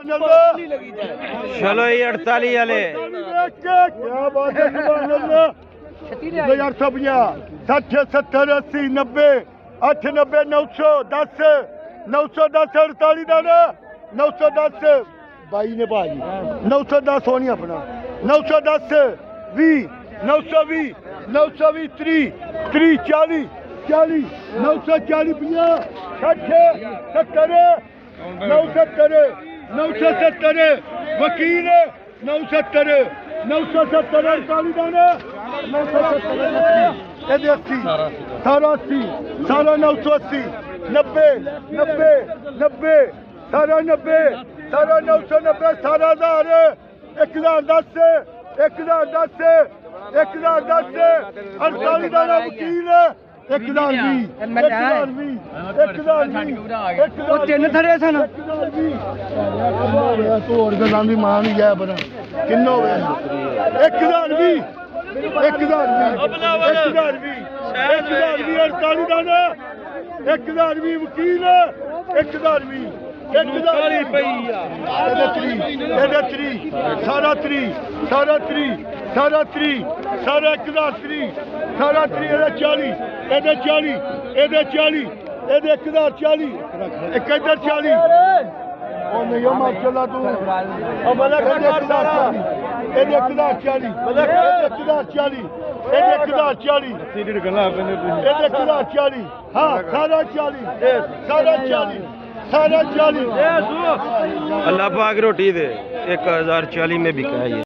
चलो ये 48 वाले क्या बात है सुभान अल्लाह 850 60 70 80 90 98 910 910 48 दाना 910 बाई ने भाजी 910 होनी अपना 910 20 920 920 30 30 40 40 940 50 60 70 970 970 वकील 970 970 48 दाना 970 ਇਹਦੇ 80 ਸਾਰਾ 80 ਸਾਰਾ 980 90 90 90 ਸਾਰਾ 90 ਸਾਰਾ 990 ਸਾਰਾ 1010 1010 1010 48 ਦਾ ਵਕੀਲ 1020 ਉਹ ਤਿੰਨ ਥੜੇ ਸਨ ਤੋੜ ਕੇ ਲਾਂਦੀ ਮਾਂ ਨਹੀਂ ਗਿਆ ਬਣਾ ਕਿੰਨੋ ਹੋਵੇ 1020 48 ਦਾ 1020 ਵਕੀਲ 1020 40 ਪਈ ਆ ਇਹਦੇ 30 ਸਾਰਾ 30 ਸਾਰਾ 30 ਸਾਰਾ 30 ਸਾਰਾ 1030 ਸਾਰਾ 30 ਇਹਦੇ 40 ਇਹਦੇ 40 ਇਹਦੇ 40 ਇਹਦੇ 1040 ਇੱਕ ਇੱਧਰ 40 ਉਹ ਨਹੀਂ ਮਾਰ ਚਲਾ ਤੂੰ ਉਹ ਮਲਕ ਸਾਰਾ ਇਹਦੇ 1040 ਮਲਕ 1040 ਇਹਦੇ 1040 ਸੀਟ ਗੱਲਾਂ ਕਹਿੰਦੇ ਤੁਸੀਂ ਇਹਦੇ 1040 ਹਾਂ ਸਾਰਾ 40 ਸਾਰਾ 40 सारा 40 अल्लाह पाक रोटी दे 1040 में बिका है ये।